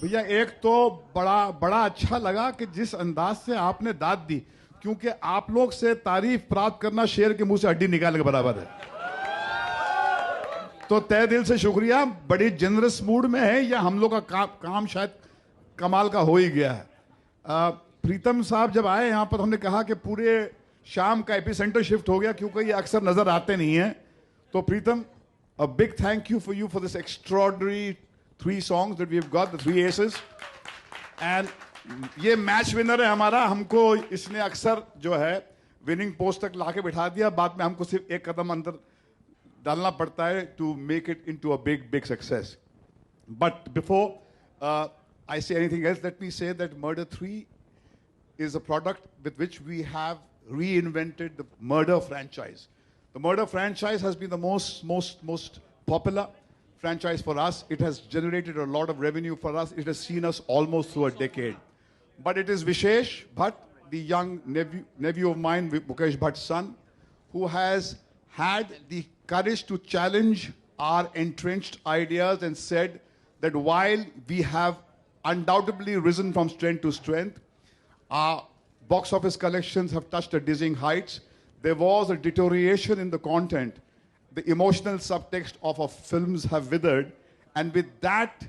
भैया एक तो बड़ा बड़ा अच्छा लगा कि जिस अंदाज से आपने दाद दी, क्योंकि आप लोग से तारीफ प्राप्त करना शेर के मुंह से हड्डी निकालने के बराबर है। तो तहे दिल से शुक्रिया, बड़ी जनरस मूड में है, या हम लोग का काम शायद कमाल का हो ही गया है। प्रीतम साहब जब आए यहाँ पर, हमने कहा कि पूरे शाम का एपिसेंटर शिफ्ट हो गया, क्योंकि ये अक्सर नजर आते नहीं हैं। तो प्रीतम, a big thank you for you for this extraordinary 3 songs that we've got, the 3 aces. And ये मैच विनर है हमारा, हमको इसने अक्सर जो है विनिंग पोस्ट तक लाके बिठा दिया, बाद में हमको सिर्फ एक कदम अंदर डालना पड़ता है to make it into a big success. But before I say anything else, let me say that Murder 3 is a product with which we have reinvented the Murder franchise. The Murder franchise has been the most popular franchise for us. It has generated a lot of revenue for us. It has seen us almost through a decade. But it is Vishesh Bhatt, the young nephew of mine, Mukesh Bhatt's son, who has had the courage to challenge our entrenched ideas and said that while we have undoubtedly risen from strength to strength, our box office collections have touched a dizzying heights. There was a deterioration in the content. The emotional subtext of our films have withered. And with that,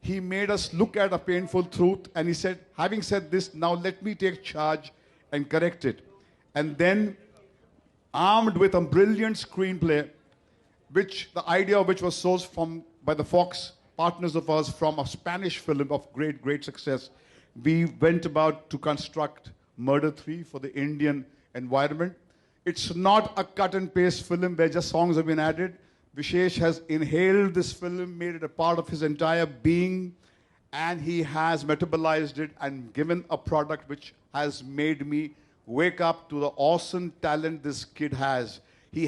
he made us look at a painful truth. And he said, having said this, now let me take charge and correct it. And then, armed with a brilliant screenplay, which the idea of which was sourced by the Fox partners of ours from a Spanish film of great success, we went about to construct Murder 3 for the Indian environment. It's not a cut and paste film where just songs have been added. Vishesh has inhaled this film, made it a part of his entire being, and he has metabolized it and given a product which has made me wake up to the awesome talent this kid has. He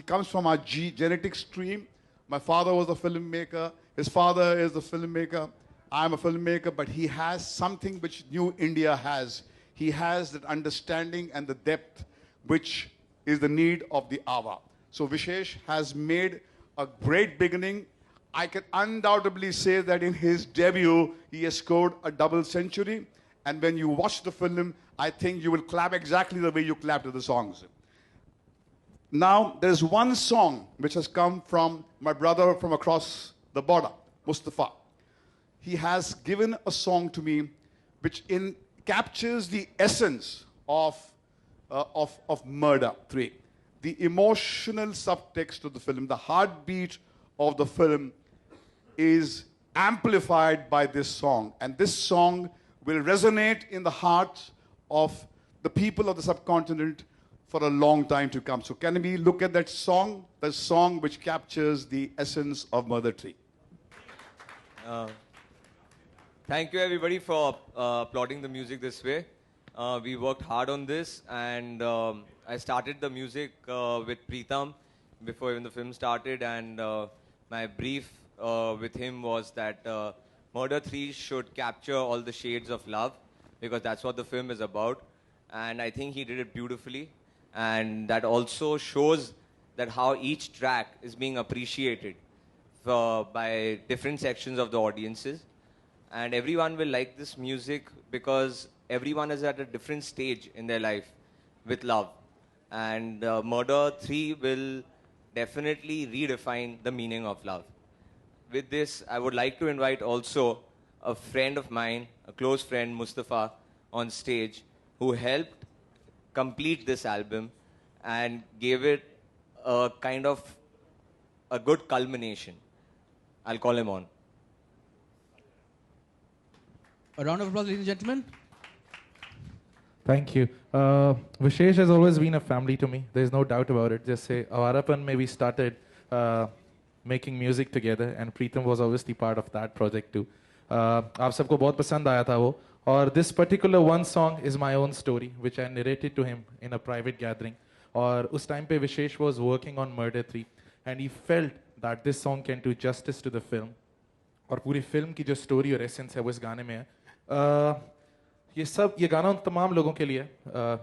comes from our genetic stream. My father was a filmmaker. His father is a filmmaker. I'm a filmmaker, but he has something which New India has. He has that understanding and the depth which is the need of the hour. So Vishesh has made a great beginning. I can undoubtedly say that in his debut, he has scored a double century. And when you watch the film, I think you will clap exactly the way you clap to the songs. Now, there's one song which has come from my brother from across the border, Mustafa. He has given a song to me which captures the essence of Murder 3. The emotional subtext of the film, the heartbeat of the film is amplified by this song. And this song will resonate in the hearts of the people of the subcontinent for a long time to come. So can we look at that song, the song which captures the essence of Murder 3? Thank you everybody for applauding the music this way. We worked hard on this, and I started the music with Preetham before even the film started, and my brief with him was that Murder 3 should capture all the shades of love, because that's what the film is about, and I think he did it beautifully, and that also shows that how each track is being appreciated by different sections of the audiences, and everyone will like this music because everyone is at a different stage in their life with love. And Murder 3 will definitely redefine the meaning of love. With this, I would like to invite also a friend of mine, a close friend, Mustafa, on stage, who helped complete this album and gave it a kind of a good culmination. I'll call him on. A round of applause, ladies and gentlemen. Thank you. Vishesh has always been a family to me. There's no doubt about it. Just say, Avarapan, we started making music together, and Preetham was obviously part of that project too. आप सबको बहुत पसंद आया था वो. और this particular one song is my own story, which I narrated to him in a private gathering. और उस time पे Vishesh was working on Murder 3, and he felt that this song can do justice to the film. और पूरी film की जो story और essence है वो इस गाने में है. ये गाना उन तमाम लोगों के लिए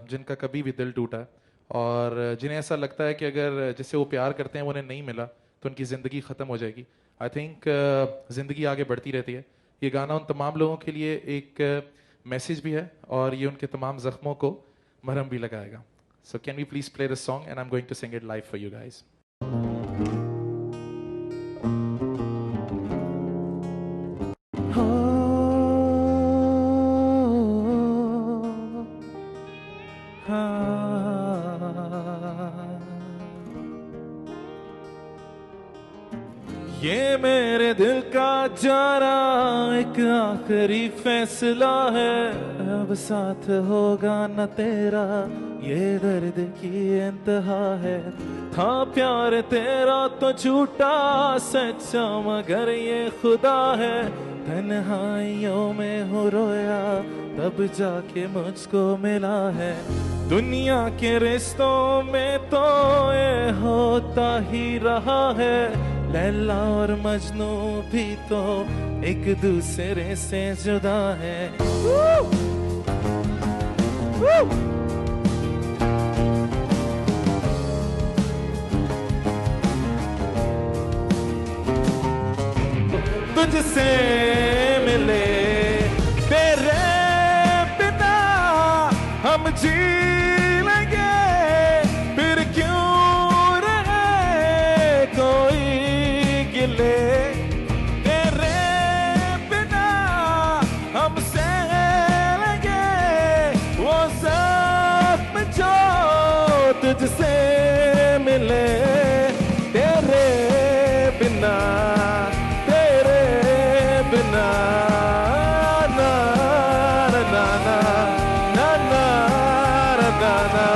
जिनका कभी भी दिल टूटा है और जिन्हें ऐसा लगता है कि अगर जिससे वो प्यार करते हैं वो उन्हें नहीं मिला तो उनकी ज़िंदगी ख़त्म हो जाएगी. आई थिंक ज़िंदगी आगे बढ़ती रहती है. ये गाना उन तमाम लोगों के लिए एक मैसेज भी है और ये उनके तमाम जख्मों को मरहम भी लगाएगा. So can we please play the song and I'm going to sing it live for you guys. ये मेरे दिल का जाना एक आखिरी फैसला है, अब साथ होगा न तेरा ये दर्द की इंतहा है. था प्यार तेरा तो झूठा सच्चा मगर ये खुदा है, तन्हाइयों में हो रोया तब जाके मुझको मिला है. दुनिया के रिश्तों में तो ये होता ही रहा है, लैला और मजनू भी तो एक दूसरे से जुदा है. तुझसे मिले तेरे बिना हम जी लेंगे, फिर क्यों रहे कोई गिले. तेरे बिना हम सह लेंगे वो सब जो तुझसे मिले. तेरे बिना na na na na na na na na na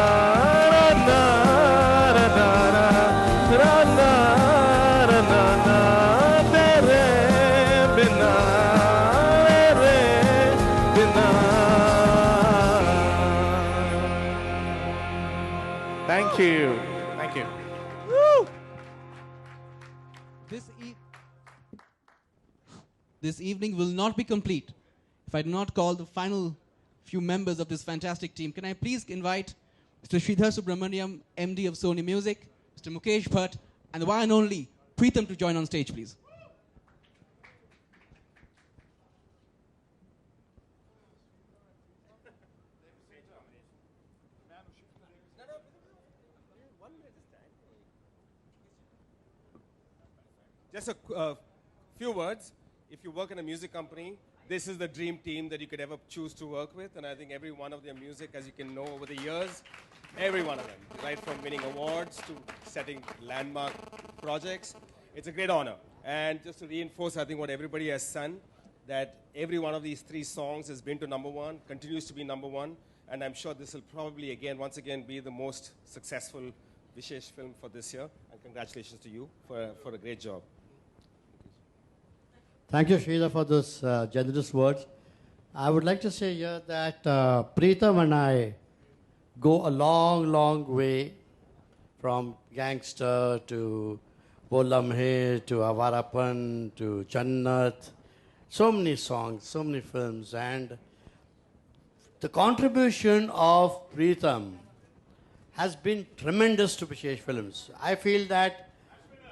Thank you. Thank you. This evening will not be complete if I do not call the final few members of this fantastic team. Can I please invite Mr. Sridhar Subramaniam, MD of Sony Music, Mr. Mukesh Bhatt, and the one and only Preetham to join on stage, please. Just a few words. If you work in a music company, this is the dream team that you could ever choose to work with. And I think every one of their music, as you can know over the years, every one of them, right from winning awards to setting landmark projects, it's a great honor. And just to reinforce, I think, what everybody has sung, that every one of these 3 songs has been to #1, continues to be #1, and I'm sure this will probably, once again, be the most successful Vishesh film for this year. And congratulations to you for a great job. Thank you, Sridhar, for those generous words. I would like to say here that Preetham and I go a long, long way, from Gangster to Bolam Hai to Avarapan to Jannat. So many songs, so many films. And the contribution of Preetham has been tremendous to Vishesh Films. I feel that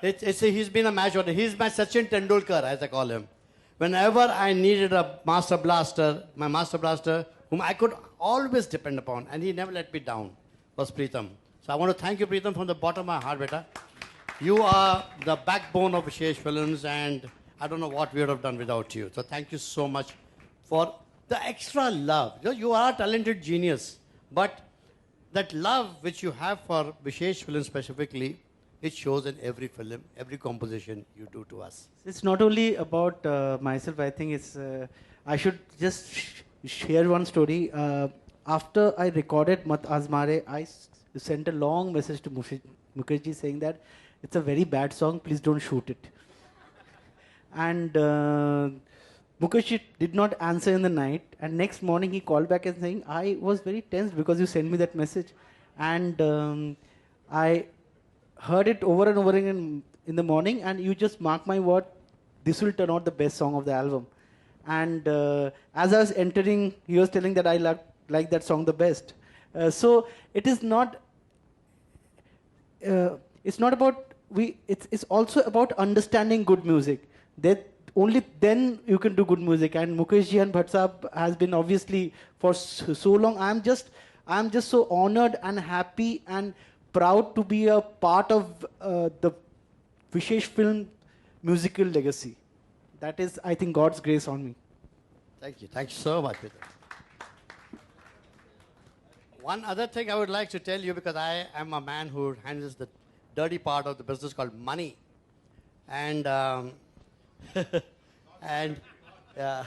he's been a match order. He's my Sachin Tendulkar, as I call him. Whenever I needed a master blaster, my master blaster, whom I could always depend upon, and he never let me down, was Preetham. So I want to thank you, Preetham, from the bottom of my heart, beta. You are the backbone of Vishesh Films, and I don't know what we would have done without you. So thank you so much for the extra love. You are a talented genius, but that love which you have for Vishesh Films specifically, it shows in every film, every composition you do to us. It's not only about myself. I think it's. I should just share one story. After I recorded Mat Azmare, I sent a long message to Mukherjee saying that it's a very bad song. Please don't shoot it. And Mukherjee did not answer in the night. And next morning he called back and saying, I was very tense because you sent me that message. And I heard it over and over again in the morning, and you just mark my word, this will turn out the best song of the album. And as I was entering, he was telling that I like that song the best. So it is not. It's not about it's also about understanding good music. That only then you can do good music. And Mukesh Ji and Bhatt Saab has been obviously for so long. I'm just so honored and happy and proud to be a part of the Vishesh film musical legacy. That is, I think, God's grace on me. Thank you. Thank you so much, Peter. One other thing I would like to tell you, because I am a man who handles the dirty part of the business called money. And, and yeah,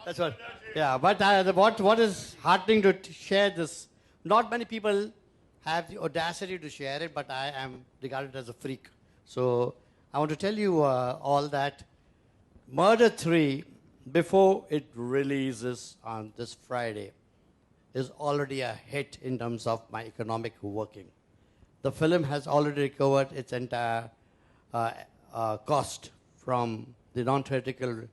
that's what, yeah, but what is heartening to share this, not many people have the audacity to share it, but I am regarded as a freak. So I want to tell you all that Murder 3, before it releases on this Friday, is already a hit in terms of my economic working. The film has already recovered its entire cost from the non-theatrical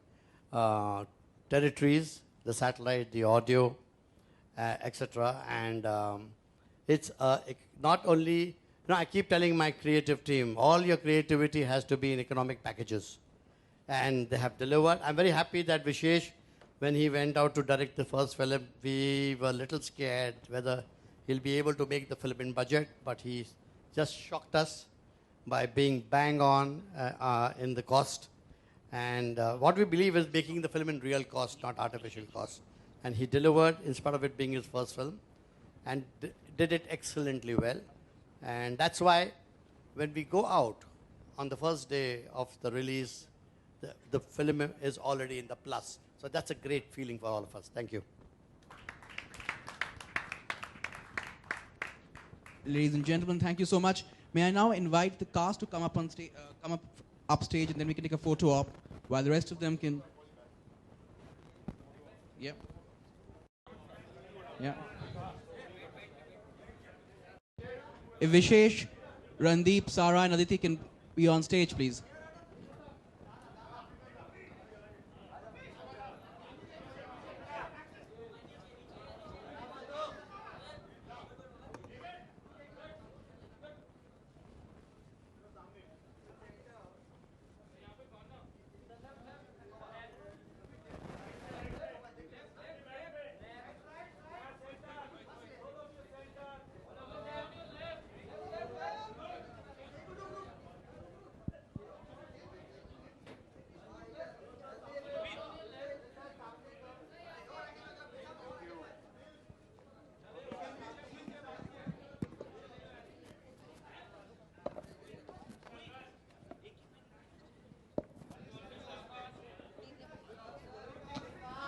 territories, the satellite, the audio, etc. And it's not only, I keep telling my creative team, all your creativity has to be in economic packages. And they have delivered. I'm very happy that Vishesh, when he went out to direct the first film, we were a little scared whether he'll be able to make the film in budget, but he just shocked us by being bang on in the cost. And what we believe is making the film in real cost, not artificial cost. And he delivered, in spite of it being his first film, and did it excellently well. And that's why when we go out on the first day of the release, the film is already in the plus. So that's a great feeling for all of us. Thank you. Ladies and gentlemen, thank you so much. May I now invite the cast to come up on stage, come up upstage, and then we can take a photo op while the rest of them can. Yeah. Yeah. If Vishesh, Randeep, Sara, and Aditi can be on stage, please.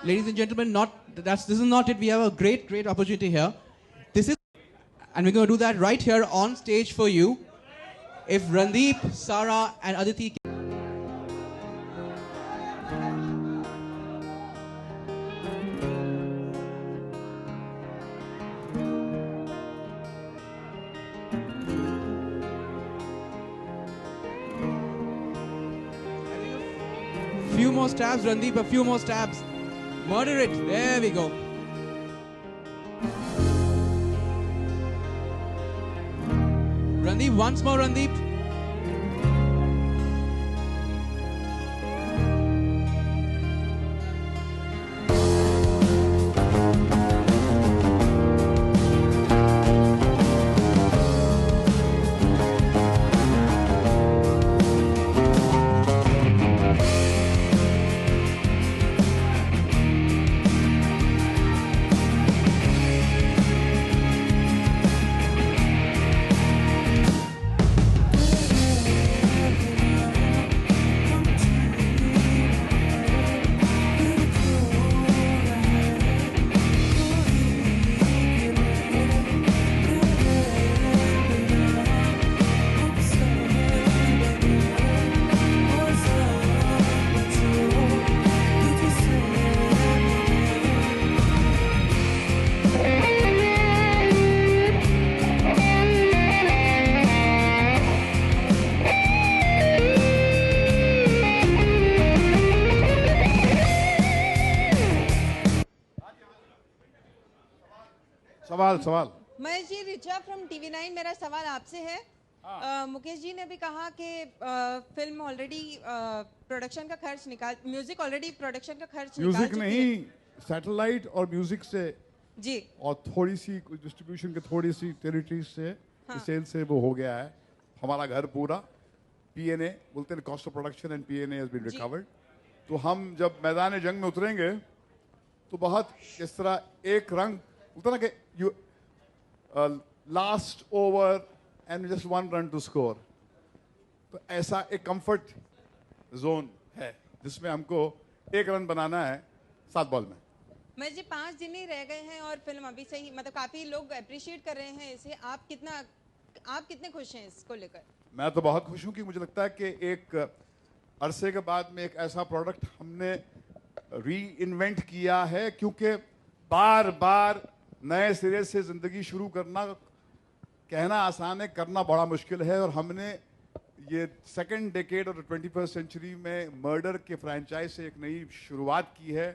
Ladies and gentlemen, this is not it. We have a great opportunity here. This is, and we're going to do that right here on stage for you. If Randeep, Sara, and Aditi. Few more stabs, Randeep, a few more stabs. Murder it. There we go. Randeep, once more, Randeep. सवाल Mahesh ji, Richa from TV9, मेरा सवाल आपसे है मुकेश जी ने भी कहा कि film already production का खर्च निकाल, म्यूजिक ऑलरेडी प्रोडक्शन का खर्च निकाल म्यूजिक चुकी है। नहीं, सैटेलाइट और म्यूजिक से जी और थोड़ी सी डिस्ट्रीब्यूशन के थोड़ी सी टेरिटरी से सेल से वो हो गया है हमारा घर पूरा। पीएनए बोलते हैं, cost of production and PNA has been recovered. तो हम जब मैदान जंग में उतरेंगे तो बहुत इस तरह एक रंग बोलते ना कि you last over and just one run to score, तो ऐसा एक कंफर्ट जोन है जिसमें हमको एक रन बनाना है 7 बॉल में। मैं जी 5 दिन ही रह गए हैं और फिल्म अभी से ही मतलब काफी लोग अप्रिशिएट कर रहे हैं इसे। आप कितने खुश हैं इसको लेकर? मैं तो बहुत खुश हूं कि मुझे लगता है कि एक अरसे के बाद में एक ऐसा प्रोडक्ट हमने री इन्वेंट किया है, क्योंकि बार बार नए सिरे से जिंदगी शुरू करना, कहना आसान है, करना बड़ा मुश्किल है। और हमने ये सेकंड डेकेड और 21st सेंचुरी में मर्डर के फ्रेंचाइज से एक नई शुरुआत की है।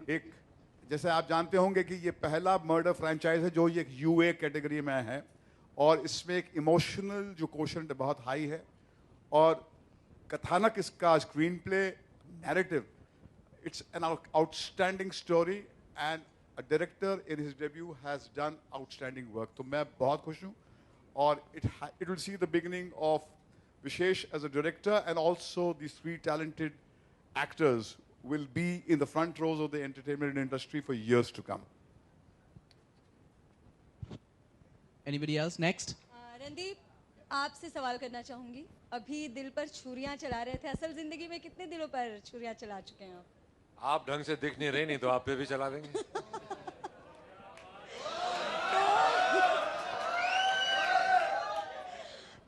एक जैसे आप जानते होंगे कि ये पहला मर्डर फ्रेंचाइज है जो ये एक यूए कैटेगरी में है, और इसमें एक इमोशनल जो कोशेंट बहुत हाई है, और कथानक इसका, screenplay, narrative, it's an outstanding story and a director in his debut has done outstanding work. तो मैं बहुत खुश हूँ, और it will see the beginning of Vishesh as a director, and also these 3 talented actors will be in the front rows of the entertainment industry for years to come. Anybody else? Next. Randeep, आपसे सवाल करना चाहूंगी। अभी दिल पर छुरियां चला रहे थे, असल जिंदगी में कितने दिलों पर छुरियां चला चुके हैं आप? आप ढंग से दिख नहीं रही, नहीं तो आप पे भी चला देंगे।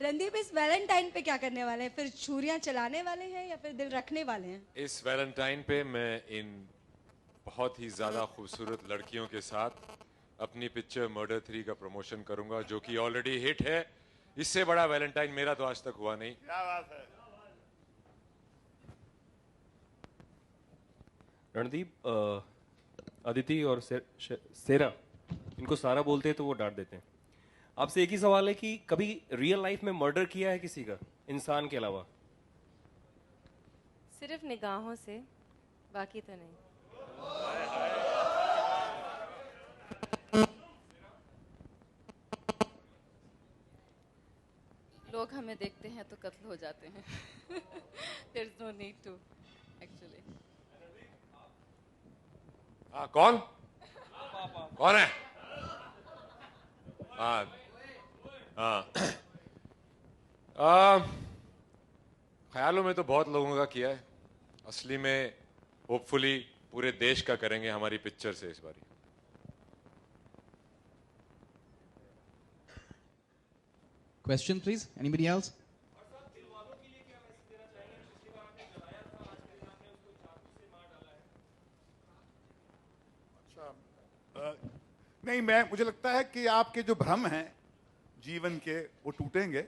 रणदीप, इस वैलेंटाइन पे क्या करने वाले हैं? फिर छुरियां चलाने वाले हैं या फिर दिल रखने वाले हैं? इस वैलेंटाइन पे मैं इन बहुत ही ज्यादा खूबसूरत लड़कियों के साथ अपनी पिक्चर मर्डर 3 का प्रमोशन करूंगा, जो कि ऑलरेडी हिट है। इससे बड़ा वैलेंटाइन मेरा तो आज तक हुआ नहीं। क्या बात है। रणदीप, अदिति और सेरा, इनको सारा बोलते हैं तो वो डांट देते हैं। आपसे एक ही सवाल है कि कभी रियल लाइफ में मर्डर किया है किसी का, इंसान के अलावा? सिर्फ निगाहों से, बाकी तो नहीं। लोग हमें देखते हैं तो कत्ल हो जाते हैं। There's no need to, actually. कौन कौन है? ख्यालों में तो बहुत लोगों का किया है, असली में होपफुली पूरे देश का करेंगे हमारी पिक्चर से इस बारी। Question, please. Anybody else? नहीं, मुझे लगता है कि आपके जो भ्रम हैं जीवन के वो टूटेंगे,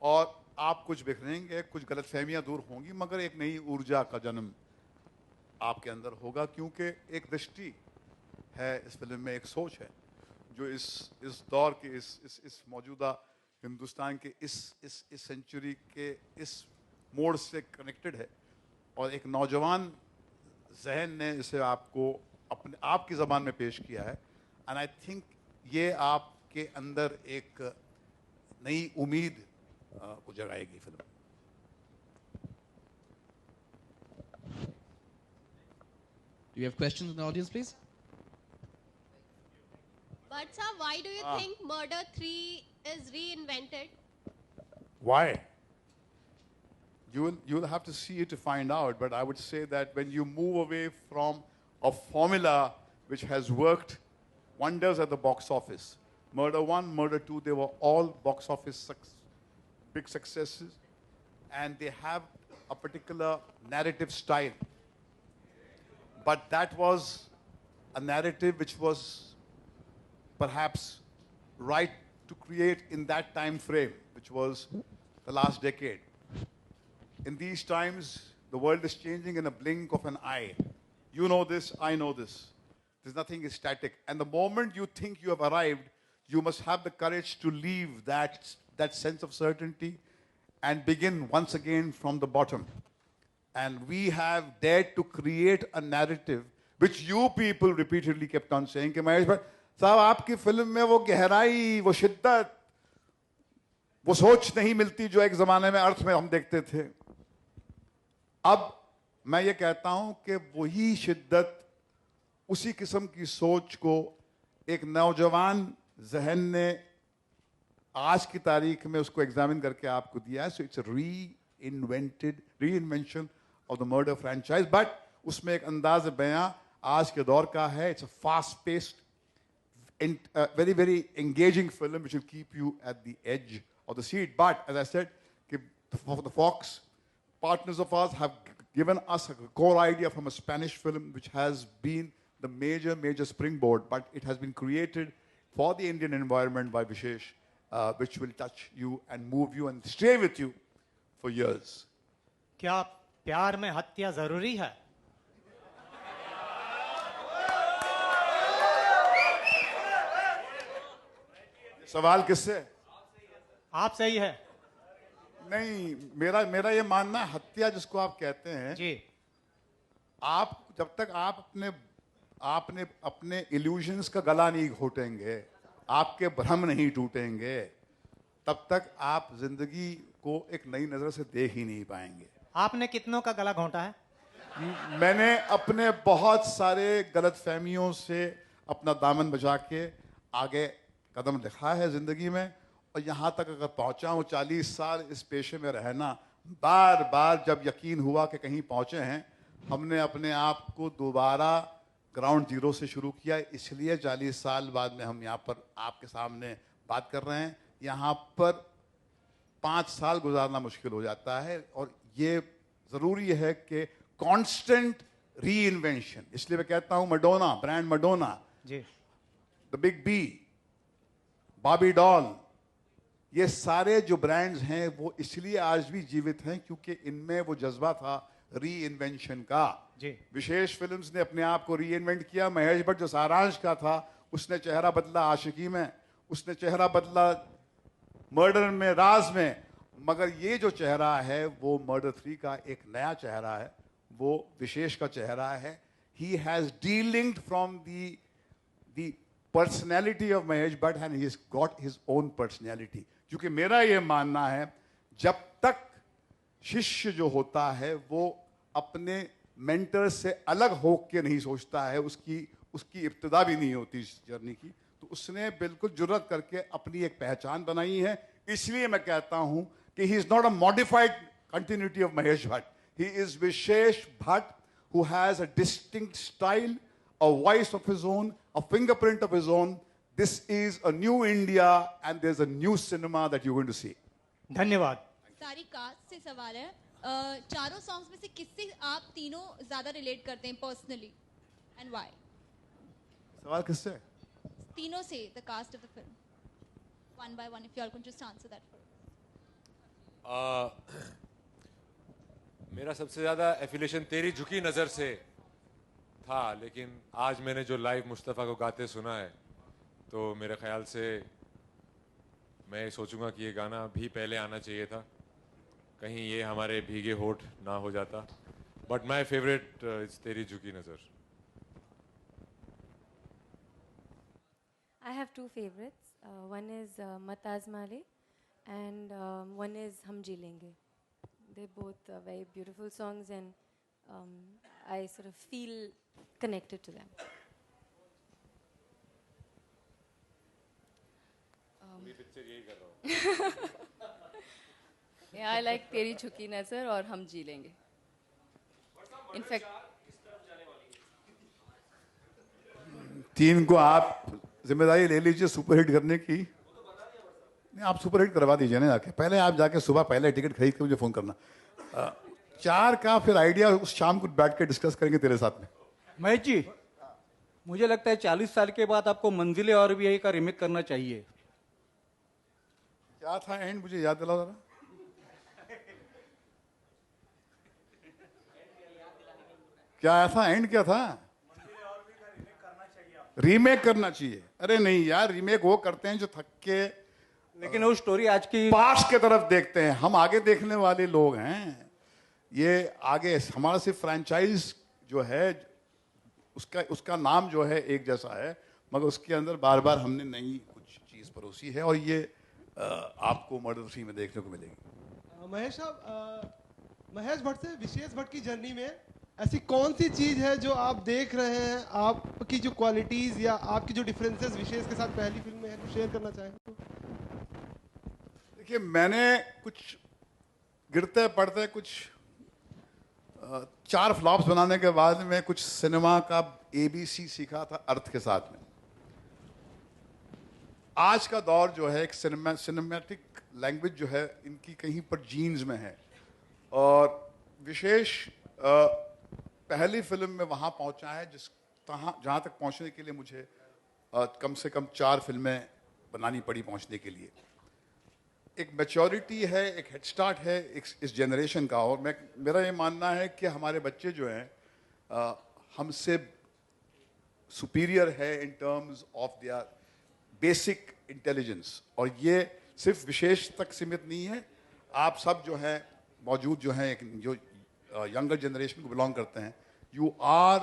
और आप कुछ बिखरेंगे, कुछ गलतफहमियां दूर होंगी, मगर एक नई ऊर्जा का जन्म आपके अंदर होगा, क्योंकि एक दृष्टि है इस फिल्म में, एक सोच है जो इस दौर के, इस मौजूदा हिंदुस्तान के इस सेंचुरी के इस मोड़ से कनेक्टेड है, और एक नौजवान जहन ने इसे आपको आपकी ज़बान में पेश किया है। एंड आई थिंक ये आपके अंदर एक नई उम्मीद को जगाएगी film. Do you have questions in the audience, please? But sir, why do you think Murder 3 is reinvented? Why? You will have to see it to find out, but I would say that when you move away from a formula which has worked wonders at the box office, Murder 1, Murder 2, they were all box office big successes, and they have a particular narrative style. But that was a narrative which was perhaps right to create in that time frame, which was the last decade. In these times, the world is changing in a blink of an eye. You know this, I know this. There's nothing static. And the moment you think you have arrived, you must have the courage to leave that that sense of certainty and begin once again from the bottom. And we have dared to create a narrative which you people repeatedly kept on saying कि महेश भाई साहब आपकी film में वो गहराई, वो शिद्दत, वो सोच नहीं मिलती जो एक जमाने में अर्थ में हम देखते थे. अब मैं ये कहता हूं कि वही शिद्दत, उसी किस्म की सोच को एक नौजवान जहन ने आज की तारीख में उसको एग्जामिन करके आपको दिया है. So it's reinvention of the murder franchise, but उसमें एक अंदाज बयां आज के दौर का है. It's a fast paced, very, very engaging film which will keep you at the edge of the seat. But as I said, the Fox partners of ours have given us a core idea from a Spanish film which has been the major springboard, but it has been created for the Indian environment by Vishesh, which will touch you and move you and stay with you for years. क्या प्यार में हत्या जरूरी है? सवाल किससे? आप सही है. नहीं, मेरा ये मानना, हत्या जिसको आप कहते हैं जी, आप जब तक आपने अपने इल्यूजन्स का गला नहीं घोटेंगे, आपके भ्रम नहीं टूटेंगे, तब तक आप जिंदगी को एक नई नजर से देख ही नहीं पाएंगे. आपने कितनों का गला घोंटा है? मैंने अपने बहुत सारे गलत फहमियों से अपना दामन बचा के आगे कदम दिखा है जिंदगी में, और यहाँ तक अगर पहुँचा हूँ 40 साल इस पेशे में रहना, बार बार जब यकीन हुआ कि कहीं पहुँचे हैं, हमने अपने आप को दोबारा ग्राउंड जीरो से शुरू किया. इसलिए 40 साल बाद में हम यहाँ पर आपके सामने बात कर रहे हैं. यहाँ पर 5 साल गुजारना मुश्किल हो जाता है, और ये ज़रूरी है कि कांस्टेंट री इन्वेंशन. इसलिए मैं कहता हूँ Madonna, brand Madonna, ji, the big B, Bobby doll, ये सारे जो ब्रांड्स हैं वो इसलिए आज भी जीवित हैं क्योंकि इनमें वो जज्बा था री इन्वेंशन का. जी, विशेष फिल्म्स ने अपने आप को री इन्वेंट किया. महेश भट्ट जो सारांश का था, उसने चेहरा बदला आशिकी में, उसने चेहरा बदला मर्डर में, राज में, मगर ये जो चेहरा है वो मर्डर 3 का एक नया चेहरा है, वो विशेष का चेहरा है. He has delinked from the personality of Mahesh Bhatt and he has got his own personality. क्योंकि मेरा ये मानना है, जब तक शिष्य जो होता है वो अपने मेंटर से अलग होकर नहीं सोचता है, उसकी इब्तिदा भी नहीं होती इस जर्नी की, तो उसने बिल्कुल जुर्रत करके अपनी एक पहचान बनाई है. इसलिए मैं कहता हूं कि he is not a modified continuity of Mahesh Bhatt. He is Vishesh Bhatt who has a distinct style, a voice of his own, a fingerprint of his own. This is a new India and there's a new cinema that you're going to see. धन्यवाद. सारी cast से सवाल है. चारों songs में से किससे आप तीनों ज्यादा रिलेट करते हैं पर्सनली, एंड व्हाई? सवाल किससे? तीनों से, the cast of the film, one by one, if you all can just answer that for us. मेरा सबसे ज़्यादा एफिलेशन तेरी झुकी नज़र से था, लेकिन आज मैंने जो लाइव मुस्तफ़ा को गाते सुना है तो मेरे ख्याल से मैं सोचूंगा कि ये गाना भी पहले आना चाहिए था, कहीं ये हमारे भीगे होठ ना हो जाता. बट माय फेवरेट इज तेरी झुकी नज़र. I have two favorites. One is Mat Azma Le and one is Hum Ji Lenge. They're both very beautiful songs and I sort of feel connected to them. Yeah, I like तेरी झुकी नजर और हम जी लेंगे. In fact, 3 को आप जिम्मेदारी ले लीजिए सुपरहिट करने की. नहीं, आप सुपरहिट करवा दीजिए ना जाके. पहले आप जाके सुबह पहले टिकट खरीद के मुझे फोन करना. 4 का फिर आइडिया उस शाम को बैठ के डिस्कस करेंगे तेरे साथ में. महेश जी, मुझे लगता है 40 साल के बाद आपको मंजिले और भी का रिमेक करना चाहिए. क्या था एंड, मुझे याद दिलाओ जरा. क्या ऐसा एंड क्या था? रीमेक करना चाहिए. अरे नहीं यार, रीमेक वो करते हैं जो थक के लेकिन वो स्टोरी आज की पास्ट के तरफ देखते हैं, हम आगे देखने वाले लोग हैं। ये आगे हमारा सिर्फ फ्रैंचाइज जो है उसका नाम जो है एक जैसा है, मगर उसके अंदर बार बार हमने नई कुछ चीज़ परोसी है और ये आपको मर्डर 3 में देखने को मिलेगी। महेश साहब, महेश भट्ट से विशेष भट्ट की जर्नी में ऐसी कौन सी चीज है जो आप देख रहे हैं, आपकी जो क्वालिटीज या आपकी जो डिफरेंसेस विशेष के साथ पहली फिल्म में है, तो शेयर करना चाहेंगे? देखिए, मैंने कुछ गिरते पड़ते कुछ 4 फ्लॉप्स बनाने के बाद में कुछ सिनेमा का ABC सीखा था अर्थ के साथ में। आज का दौर जो है एक सिनेमैटिक लैंग्वेज जो है इनकी कहीं पर जीन्स में है, और विशेष पहली फिल्म में वहाँ पहुँचा है जहाँ तक पहुँचने के लिए मुझे कम से कम 4 फिल्में बनानी पड़ी पहुँचने के लिए। एक मैच्योरिटी है, एक हेड स्टार्ट है इस जनरेशन का, और मेरा ये मानना है कि हमारे बच्चे जो हैं हमसे सुपीरियर है in terms of their basic intelligence, और ये सिर्फ विशेष तक सीमित नहीं है। आप सब जो हैं मौजूद जो हैं जो यंगर जनरेशन को बिलोंग करते हैं, you are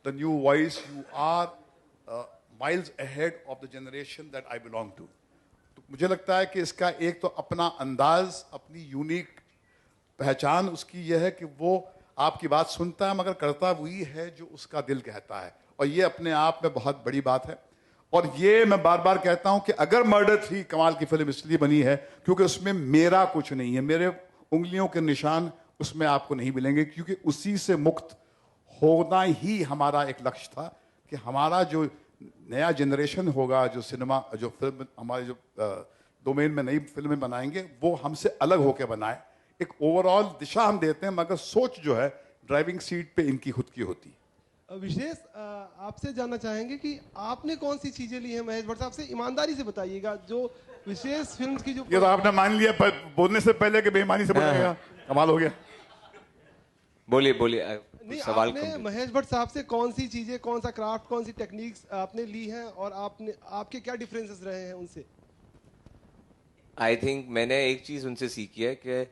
the new voice, you are miles ahead of the generation that I belong to. तो मुझे लगता है कि इसका एक तो अपना अंदाज, अपनी यूनिक पहचान उसकी यह है कि वो आपकी बात सुनता है मगर करता वही है जो उसका दिल कहता है, और ये अपने आप में बहुत बड़ी बात है। और ये मैं बार बार कहता हूं कि अगर मर्डर 3 कमाल की फिल्म इसलिए बनी है क्योंकि उसमें मेरा कुछ नहीं है, मेरे उंगलियों के निशान उसमें आपको नहीं मिलेंगे, क्योंकि उसी से मुक्त होना ही हमारा एक लक्ष्य था कि हमारा जो नया जनरेशन होगा, जो सिनेमा जो फिल्म हमारे जो डोमेन में नई फिल्में बनाएंगे, वो हमसे अलग होकर बनाए। एक ओवरऑल दिशा हम देते हैं मगर सोच जो है ड्राइविंग सीट पे इनकी खुद की होती है। विशेष आपसे जानना चाहेंगे कि आपने कौन सी चीजें ली हैं महेश भट्ट साहब से, ईमानदारी से बताइएगा। जो विशेष फिल्म्स की जो ये तो आपने मान लिया बोलने से पहले कि बेईमानी से बोलेगा, कमाल हो गया। बोलिए नहीं, सवाल आपने महेश भट्ट साहब से कौन सी चीजें, कौन सा क्राफ्ट, कौन सी टेक्निक्स आपने ली हैं और आपके क्या डिफरेंसेस रहे हैं उनसे? आई थिंक मैंने एक चीज उनसे सीखी है कि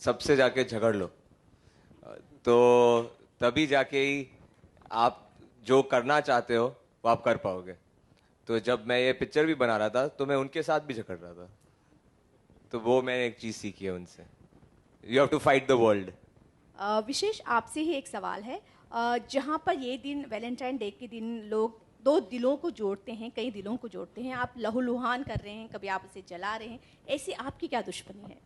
सबसे जाके झगड़ लो, तो तभी जाके ही आप जो करना चाहते हो वो आप कर पाओगे। तो जब मैं ये पिक्चर भी बना रहा था तो मैं उनके साथ भी झगड़ रहा था, तो वो मैंने एक चीज सीखी है उनसे, you have to fight the world. Vishesh आपसे ही एक सवाल है, जहाँ पर ये दिन वैलेंटाइन डे के दिन लोग 2 दिलों को जोड़ते हैं, कई दिलों को जोड़ते हैं, आप लहूलुहान कर रहे हैं, कभी आप उसे जला रहे हैं, ऐसी आपकी क्या दुश्मनी है?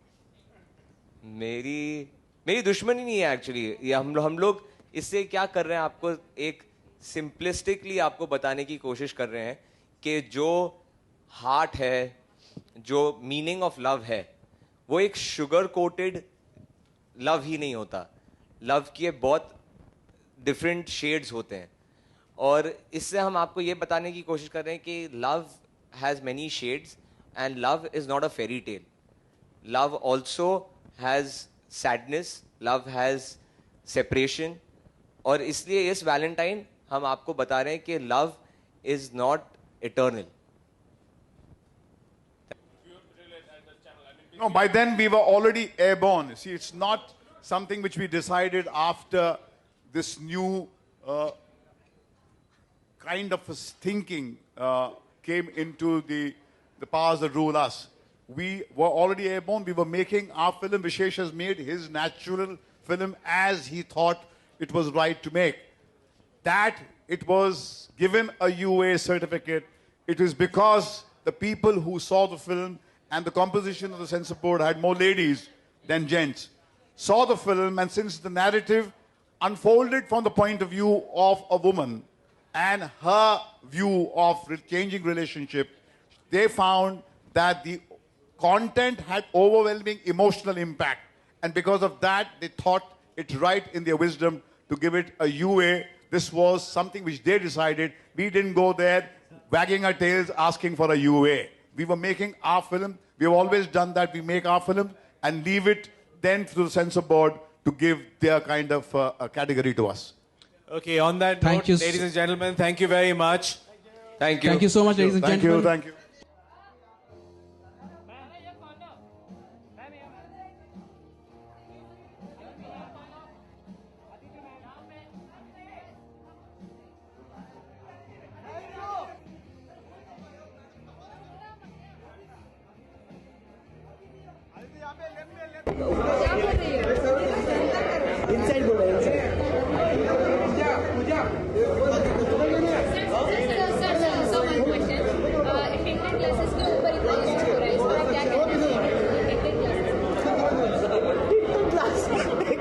मेरी दुश्मनी नहीं है एक्चुअली। ये हम लोग इससे क्या कर रहे हैं, आपको एक सिंपलिस्टिकली आपको बताने की कोशिश कर रहे हैं कि जो हार्ट है, जो मीनिंग ऑफ लव है, वो एक शुगर कोटेड लव ही नहीं होता। लव के बहुत डिफरेंट शेड्स होते हैं, और इससे हम आपको ये बताने की कोशिश कर रहे हैं कि love has many shades and love is not a fairy tale. Love also has sadness, love has separation, और इसलिए इस वैलेंटाइन हम आपको बता रहे हैं कि love is not eternal. No, by then we were already airborne. See, it's not something which we decided after this new kind of thinking came into the powers that rule us. We were already airborne. We were making our film. Vishesh has made his natural film as he thought it was right to make. That it was given a UA certificate. It is because the people who saw the film and the composition of the censor board had more ladies than gents, saw the film, and since the narrative unfolded from the point of view of a woman and her view of changing relationship, they found that the content had overwhelming emotional impact. And because of that, they thought it right in their wisdom to give it a UA. This was something which they decided. We didn't go there wagging our tails asking for a UA. We were making our film. We have always done that. We make our film and leave it then to the censor board to give their kind of a category to us. Okay, on that note, ladies and gentlemen, thank you very much. Thank you. Thank you so much, ladies and gentlemen. Thank you. Inside बोलो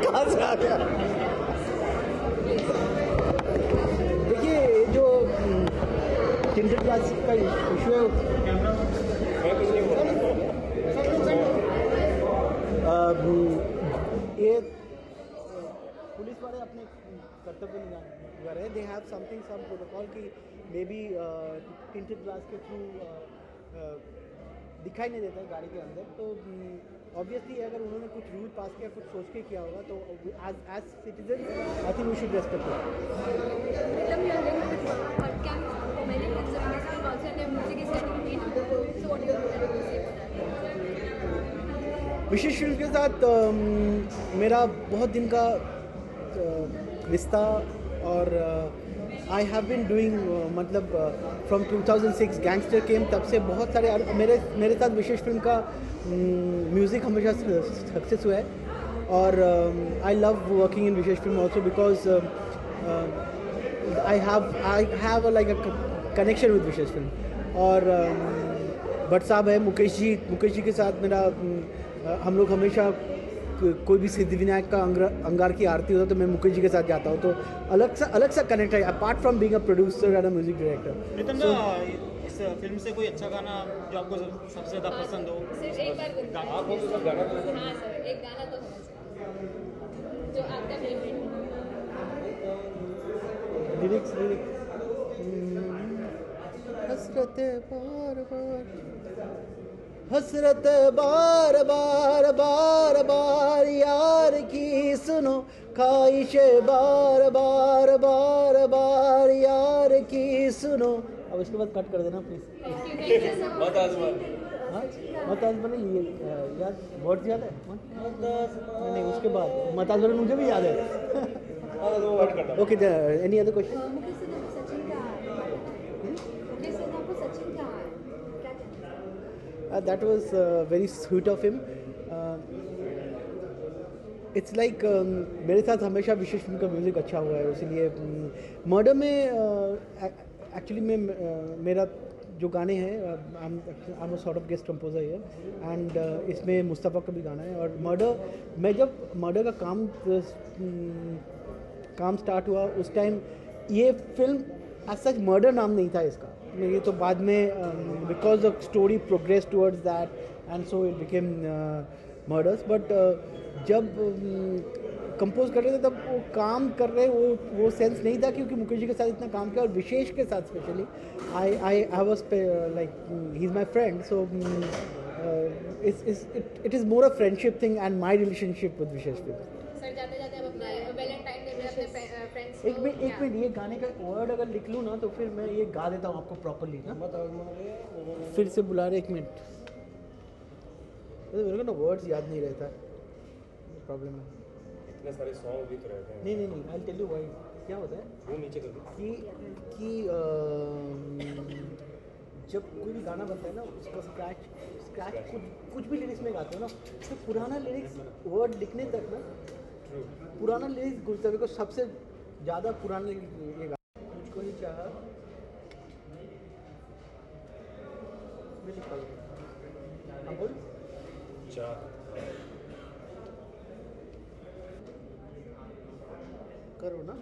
कहाँ से आ गया? देखिए जो tinted glass का issue है ये police वाले अपने कर्तव्य निभा रहे हैं. They have something some protocol कि मे बी टिंटेड ग्लास के थ्रू दिखाई नहीं देता है गाड़ी के अंदर. तो ऑब्वियसली अगर उन्होंने कुछ रूल पास किया, कुछ सोच के किया होगा, तो as citizen I think we should respect Vishesh film के साथ मेरा बहुत दिन का रिश्ता और आई हैव बिन डूइंग मतलब फ्रॉम 2006 गैंगस्टर केम, तब से बहुत सारे मेरे साथ विशेष फिल्म का म्यूज़िक हमेशा सक्सेस हुआ है. और I love working in Vishesh film also because I have like a connection with Vishesh film. और भट्ट साहब है, मुकेश जी के साथ मेरा हम लोग हमेशा कोई भी सिद्धिविनायक का अंगार की आरती होता तो मैं मुकेश जी के साथ जाता हूँ. तो अलग सा कनेक्ट है apart from being a producer and a music director. इस फिल्म से कोई अच्छा गाना जो आपको सबसे ज़्यादा पसंद हो? सिर्फ एक बार हाँ सर, एक गाना तो जो आपका फेवरेट लिरिक्स हसरत बार बार बार बार यार की सुनो, ख्वाहिश बार बार बार बार यार की सुनो. अब इसके बाद कट कर देना प्लीज. मत आजमा नहीं ये याद वर्ड याद है? नहीं उसके बाद मत आजमा मुझे भी याद है. Okay any other question? That was very sweet of him. It's like मेरे साथ हमेशा विशेष फिल्म का म्यूज़िक अच्छा हुआ है, इसीलिए मर्डर में एक्चुअली में मेरा जो गाने हैं I am sort of guest composer here and इसमें मुस्तफ़ा का भी गाना है. और मर्डर मैं जब मर्डर का काम स्टार्ट हुआ उस टाइम ये फिल्म एज सच मर्डर नाम नहीं था इसका. ये तो बाद में because the story progress towards that and so it became murders. But जब कंपोज कर रहे थे तब वो काम कर रहे वो सेंस नहीं था, क्योंकि मुकेश जी के साथ इतना काम किया और विशेष के साथ specially I was like he is my friend. So it is more a friendship thing and my relationship with Vishesh. Sir जाते जाते अब अपना वैलेंटाइन डे में अपने फ्रेंड्स एक मिनट ये गाने का वर्ड अगर लिख लूँ ना तो फिर मैं ये गा देता हूँ आपको प्रॉपरली ना. फिर से बुला रहे एक मिनट, मेरे को ना वर्ड्स याद नहीं रहता, प्रॉब्लम है. इतने सारे सॉन्ग भी तो रहते हैं. नहीं आई टेल यू व्हाई. क्या होता है वो नीचे कर दो कि जब कोई भी गाना बनता है ना उसका स्क्रैच कुछ भी लिरिक्स में गाते हो ना तो पुराना लिरिक्स वर्ड लिखने तक ना पुराना लिरिक्स घुसता है. बिकॉज सबसे ज़्यादा पुराना ये गाना मुझको ही चाहा मैं लिख पाऊँगा. हाँ बोल करो ना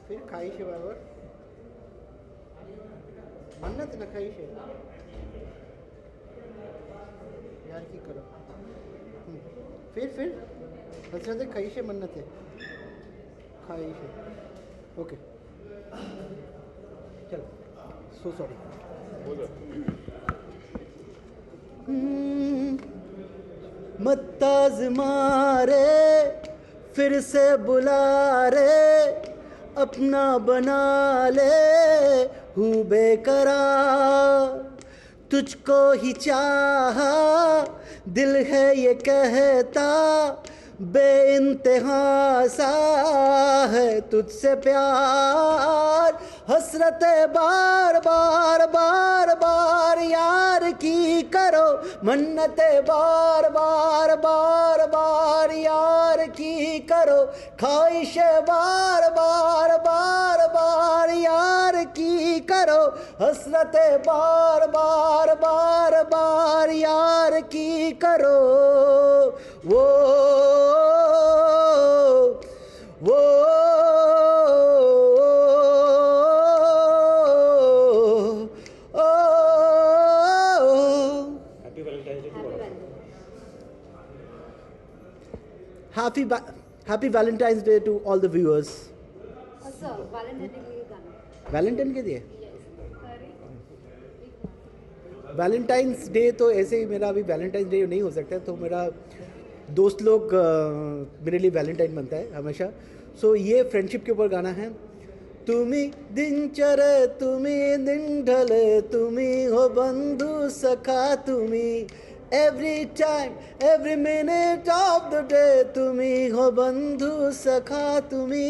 फिर ख्वाहिश है बराबर मन्नत ना ख्वाहिश है यार की करो. फिर हसरत ख्वाहिश है मन्नत है ख्वाहिश है. ओके चलो सो सॉरी. मत्ताज मारे फिर से बुला रे अपना बना ले हूँ बेकरार तुझको ही चाहा दिल है ये कहता बेइंतहा सा है तुझसे प्यार, हसरतें बार बार बार बार यार की करो, मन्नतें बार बार बार बार यार की करो, ख्वाहिशें बार बार बार बार यार की करो, हसरतें बार बार बार बार यार की करो। वो Happy Valentine's Day to all the viewers. Valentine के दिए वैलेंटाइंस डे तो ऐसे ही मेरा अभी वैलेंटाइंस डे नहीं हो सकता, तो मेरा दोस्त लोग मेरे लिए वैलेंटाइन बनता है हमेशा। सो ये फ्रेंडशिप के ऊपर गाना है। तुमी दिन चरे तुमी दिन ढले, तुमी हो बंधु सखा, तुमी every time every minute of the day, तुमी हो बंधु सखा तुमी।